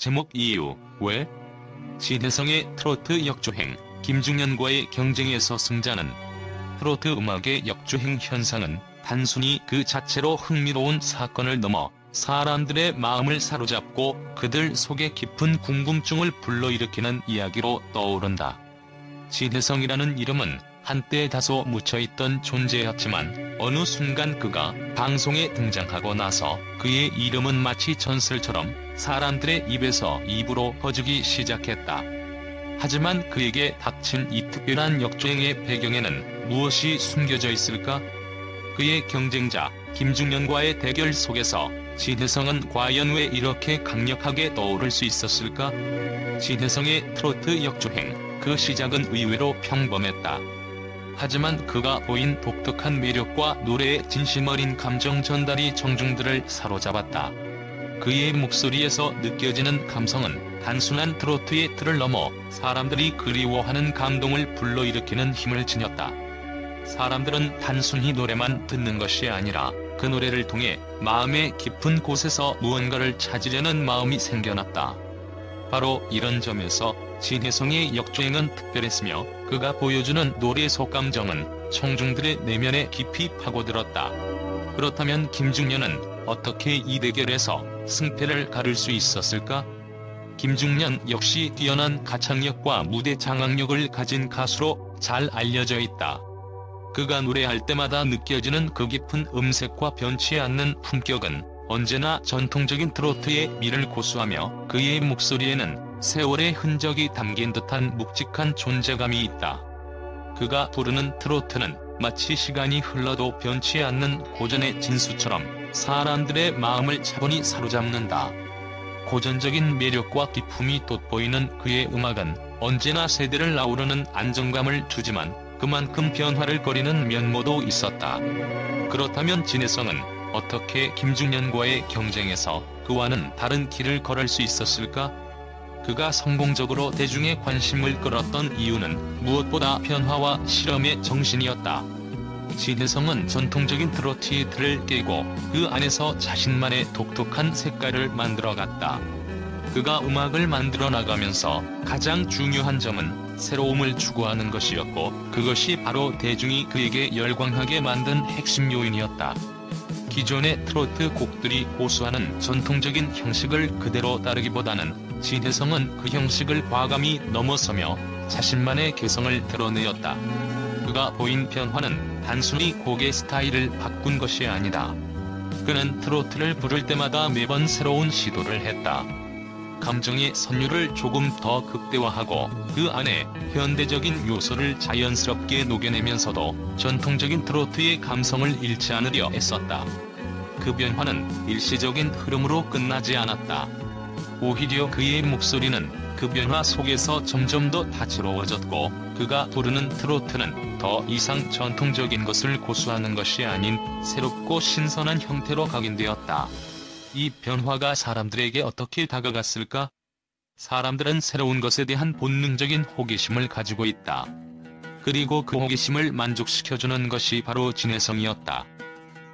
제목 이유, 왜? 진혜성의 트로트 역주행, 김중년과의 경쟁에서 승자는. 트로트 음악의 역주행 현상은 단순히 그 자체로 흥미로운 사건을 넘어 사람들의 마음을 사로잡고 그들 속에 깊은 궁금증을 불러일으키는 이야기로 떠오른다. 진혜성이라는 이름은 한때 다소 묻혀있던 존재였지만 어느 순간 그가 방송에 등장하고 나서 그의 이름은 마치 전설처럼 사람들의 입에서 입으로 퍼지기 시작했다. 하지만 그에게 닥친 이 특별한 역주행의 배경에는 무엇이 숨겨져 있을까? 그의 경쟁자 김중년과의 대결 속에서 진혜성은 과연 왜 이렇게 강력하게 떠오를 수 있었을까? 진혜성의 트로트 역주행, 그 시작은 의외로 평범했다. 하지만 그가 보인 독특한 매력과 노래의 진심 어린 감정 전달이 청중들을 사로잡았다. 그의 목소리에서 느껴지는 감성은 단순한 트로트의 틀을 넘어 사람들이 그리워하는 감동을 불러일으키는 힘을 지녔다. 사람들은 단순히 노래만 듣는 것이 아니라 그 노래를 통해 마음의 깊은 곳에서 무언가를 찾으려는 마음이 생겨났다. 바로 이런 점에서 진혜성의 역주행은 특별했으며 그가 보여주는 노래 속 감정은 청중들의 내면에 깊이 파고들었다. 그렇다면 김중년은 어떻게 이 대결에서 승패를 가를 수 있었을까? 김중년 역시 뛰어난 가창력과 무대 장악력을 가진 가수로 잘 알려져 있다. 그가 노래할 때마다 느껴지는 그 깊은 음색과 변치 않는 품격은 언제나 전통적인 트로트의 미를 고수하며 그의 목소리에는 세월의 흔적이 담긴 듯한 묵직한 존재감이 있다. 그가 부르는 트로트는 마치 시간이 흘러도 변치 않는 고전의 진수처럼 사람들의 마음을 차분히 사로잡는다. 고전적인 매력과 기품이 돋보이는 그의 음악은 언제나 세대를 아우르는 안정감을 주지만 그만큼 변화를 거리는 면모도 있었다. 그렇다면 진혜성은 어떻게 김중년과의 경쟁에서 그와는 다른 길을 걸을 수 있었을까? 그가 성공적으로 대중의 관심을 끌었던 이유는 무엇보다 변화와 실험의 정신이었다. 진혜성은 전통적인 트로트의 틀을 깨고 그 안에서 자신만의 독특한 색깔을 만들어갔다. 그가 음악을 만들어 나가면서 가장 중요한 점은 새로움을 추구하는 것이었고 그것이 바로 대중이 그에게 열광하게 만든 핵심 요인이었다. 기존의 트로트 곡들이 고수하는 전통적인 형식을 그대로 따르기보다는 진혜성은 그 형식을 과감히 넘어서며 자신만의 개성을 드러내었다. 그가 보인 변화는 단순히 곡의 스타일을 바꾼 것이 아니다. 그는 트로트를 부를 때마다 매번 새로운 시도를 했다. 감정의 선율을 조금 더 극대화하고 그 안에 현대적인 요소를 자연스럽게 녹여내면서도 전통적인 트로트의 감성을 잃지 않으려 애썼다. 그 변화는 일시적인 흐름으로 끝나지 않았다. 오히려 그의 목소리는 그 변화 속에서 점점 더 다채로워졌고 그가 부르는 트로트는 더 이상 전통적인 것을 고수하는 것이 아닌 새롭고 신선한 형태로 각인되었다. 이 변화가 사람들에게 어떻게 다가갔을까? 사람들은 새로운 것에 대한 본능적인 호기심을 가지고 있다. 그리고 그 호기심을 만족시켜주는 것이 바로 진혜성이었다.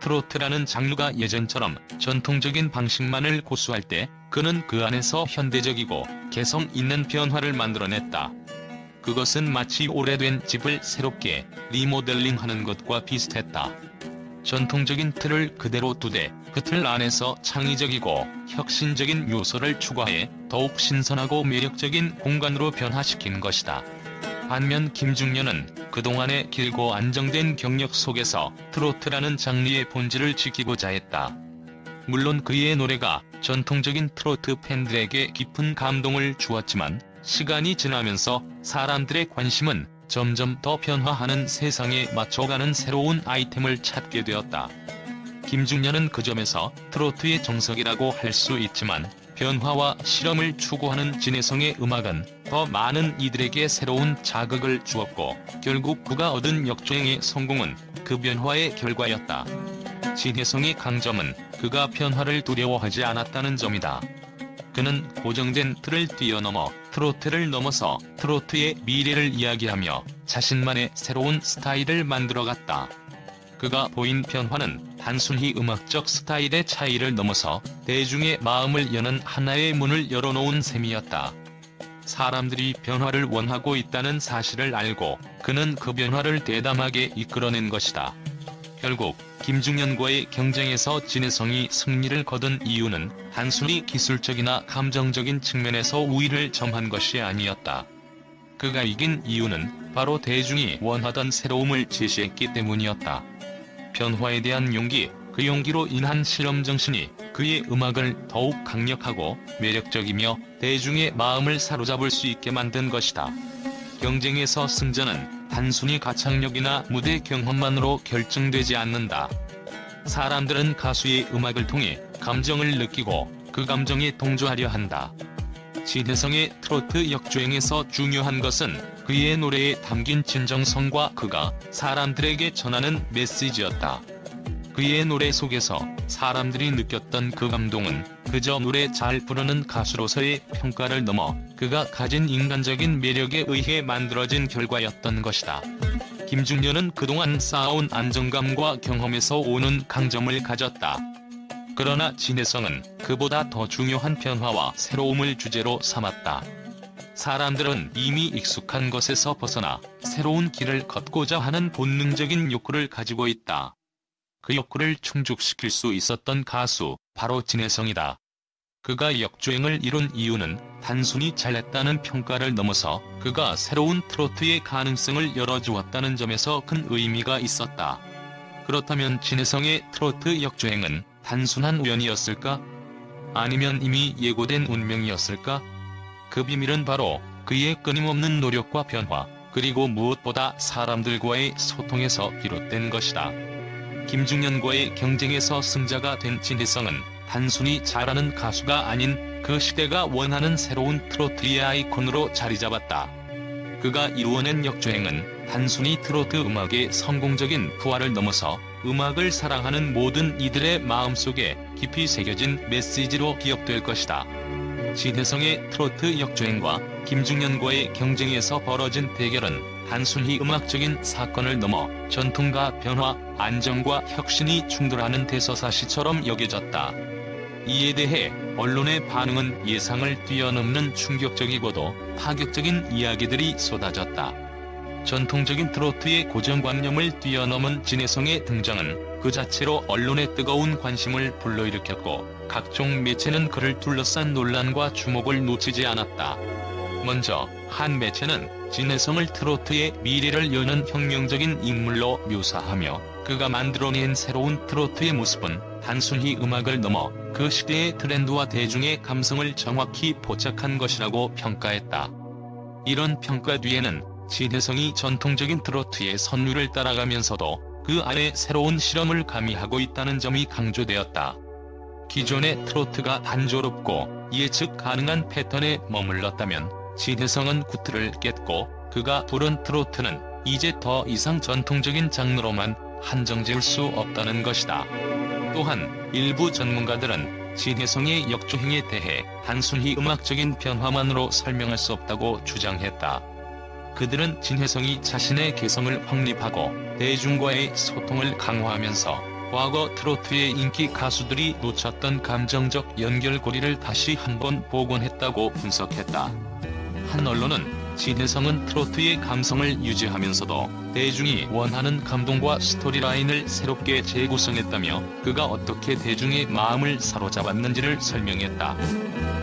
트로트라는 장르가 예전처럼 전통적인 방식만을 고수할 때 그는 그 안에서 현대적이고 개성 있는 변화를 만들어냈다. 그것은 마치 오래된 집을 새롭게 리모델링하는 것과 비슷했다. 전통적인 틀을 그대로 두되 그 틀 안에서 창의적이고 혁신적인 요소를 추가해 더욱 신선하고 매력적인 공간으로 변화시킨 것이다. 반면 김중년은 그동안의 길고 안정된 경력 속에서 트로트라는 장르의 본질을 지키고자 했다. 물론 그의 노래가 전통적인 트로트 팬들에게 깊은 감동을 주었지만 시간이 지나면서 사람들의 관심은 점점 더 변화하는 세상에 맞춰가는 새로운 아이템을 찾게 되었다. 김중년은 그 점에서 트로트의 정석이라고 할 수 있지만 변화와 실험을 추구하는 진혜성의 음악은 더 많은 이들에게 새로운 자극을 주었고 결국 그가 얻은 역주행의 성공은 그 변화의 결과였다. 진혜성의 강점은 그가 변화를 두려워하지 않았다는 점이다. 그는 고정된 틀을 뛰어넘어 트로트를 넘어서 트로트의 미래를 이야기하며 자신만의 새로운 스타일을 만들어갔다. 그가 보인 변화는 단순히 음악적 스타일의 차이를 넘어서 대중의 마음을 여는 하나의 문을 열어놓은 셈이었다. 사람들이 변화를 원하고 있다는 사실을 알고 그는 그 변화를 대담하게 이끌어낸 것이다. 결국 김중년과의 경쟁에서 진해성이 승리를 거둔 이유는 단순히 기술적이나 감정적인 측면에서 우위를 점한 것이 아니었다. 그가 이긴 이유는 바로 대중이 원하던 새로움을 제시했기 때문이었다. 변화에 대한 용기, 그 용기로 인한 실험 정신이 그의 음악을 더욱 강력하고 매력적이며 대중의 마음을 사로잡을 수 있게 만든 것이다. 경쟁에서 승자는 단순히 가창력이나 무대 경험만으로 결정되지 않는다. 사람들은 가수의 음악을 통해 감정을 느끼고 그 감정에 동조하려 한다. 진해성의 트로트 역주행에서 중요한 것은 그의 노래에 담긴 진정성과 그가 사람들에게 전하는 메시지였다. 그의 노래 속에서 사람들이 느꼈던 그 감동은 그저 노래 잘 부르는 가수로서의 평가를 넘어 그가 가진 인간적인 매력에 의해 만들어진 결과였던 것이다. 김중년은 그동안 쌓아온 안정감과 경험에서 오는 강점을 가졌다. 그러나 진해성은 그보다 더 중요한 변화와 새로움을 주제로 삼았다. 사람들은 이미 익숙한 것에서 벗어나 새로운 길을 걷고자 하는 본능적인 욕구를 가지고 있다. 그 욕구를 충족시킬 수 있었던 가수, 바로 진해성이다. 그가 역주행을 이룬 이유는 단순히 잘했다는 평가를 넘어서 그가 새로운 트로트의 가능성을 열어주었다는 점에서 큰 의미가 있었다. 그렇다면 진해성의 트로트 역주행은 단순한 우연이었을까? 아니면 이미 예고된 운명이었을까? 그 비밀은 바로 그의 끊임없는 노력과 변화, 그리고 무엇보다 사람들과의 소통에서 비롯된 것이다. 김중년과의 경쟁에서 승자가 된 진해성은 단순히 잘하는 가수가 아닌 그 시대가 원하는 새로운 트로트의 아이콘으로 자리잡았다. 그가 이루어낸 역주행은 단순히 트로트 음악의 성공적인 부활을 넘어서 음악을 사랑하는 모든 이들의 마음속에 깊이 새겨진 메시지로 기억될 것이다. 진해성의 트로트 역주행과 김중년과의 경쟁에서 벌어진 대결은 단순히 음악적인 사건을 넘어 전통과 변화, 안정과 혁신이 충돌하는 대서사시처럼 여겨졌다. 이에 대해 언론의 반응은 예상을 뛰어넘는 충격적이고도 파격적인 이야기들이 쏟아졌다. 전통적인 트로트의 고정관념을 뛰어넘은 진해성의 등장은 그 자체로 언론의 뜨거운 관심을 불러일으켰고 각종 매체는 그를 둘러싼 논란과 주목을 놓치지 않았다. 먼저 한 매체는 진해성을 트로트의 미래를 여는 혁명적인 인물로 묘사하며 그가 만들어낸 새로운 트로트의 모습은 단순히 음악을 넘어 그 시대의 트렌드와 대중의 감성을 정확히 포착한 것이라고 평가했다. 이런 평가 뒤에는 진해성이 전통적인 트로트의 선율을 따라가면서도 그 안에 새로운 실험을 가미하고 있다는 점이 강조되었다. 기존의 트로트가 단조롭고 예측 가능한 패턴에 머물렀다면 진해성은 구틀을 깼고 그가 부른 트로트는 이제 더 이상 전통적인 장르로만 한정지을 수 없다는 것이다. 또한 일부 전문가들은 진해성의 역주행에 대해 단순히 음악적인 변화만으로 설명할 수 없다고 주장했다. 그들은 진해성이 자신의 개성을 확립하고 대중과의 소통을 강화하면서 과거 트로트의 인기 가수들이 놓쳤던 감정적 연결고리를 다시 한번 복원했다고 분석했다. 한 언론은 진해성은 트로트의 감성을 유지하면서도 대중이 원하는 감동과 스토리라인을 새롭게 재구성했다며 그가 어떻게 대중의 마음을 사로잡았는지를 설명했다.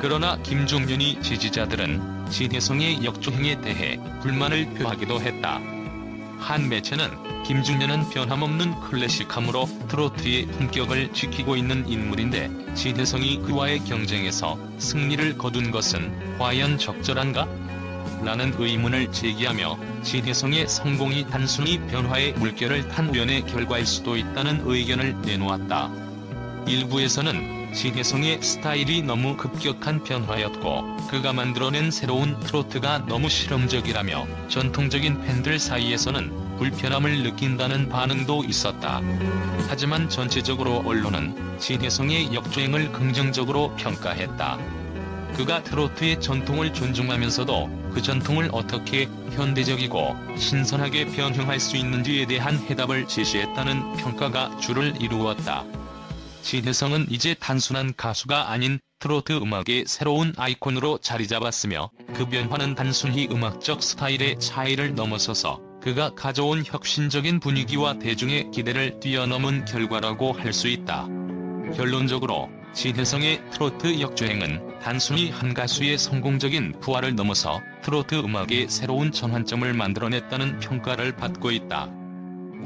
그러나 김중년이 지지자들은 진해성의 역주행에 대해 불만을 표하기도 했다. 한 매체는 김중년은 변함없는 클래식함으로 트로트의 품격을 지키고 있는 인물인데 진해성이 그와의 경쟁에서 승리를 거둔 것은 과연 적절한가? 라는 의문을 제기하며 진해성의 성공이 단순히 변화의 물결을 탄 우연의 결과일 수도 있다는 의견을 내놓았다. 일부에서는 진해성의 스타일이 너무 급격한 변화였고 그가 만들어낸 새로운 트로트가 너무 실험적이라며 전통적인 팬들 사이에서는 불편함을 느낀다는 반응도 있었다. 하지만 전체적으로 언론은 진해성의 역주행을 긍정적으로 평가했다. 그가 트로트의 전통을 존중하면서도 그 전통을 어떻게 현대적이고 신선하게 변형할 수 있는지에 대한 해답을 제시했다는 평가가 주를 이루었다. 진혜성은 이제 단순한 가수가 아닌 트로트 음악의 새로운 아이콘으로 자리잡았으며 그 변화는 단순히 음악적 스타일의 차이를 넘어서서 그가 가져온 혁신적인 분위기와 대중의 기대를 뛰어넘은 결과라고 할 수 있다. 결론적으로 진혜성의 트로트 역주행은 단순히 한 가수의 성공적인 부활을 넘어서 트로트 음악의 새로운 전환점을 만들어냈다는 평가를 받고 있다.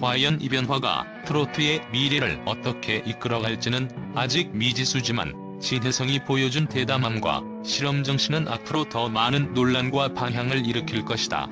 과연 이 변화가 트로트의 미래를 어떻게 이끌어갈지는 아직 미지수지만 진혜성이 보여준 대담함과 실험 정신은 앞으로 더 많은 논란과 방향을 일으킬 것이다.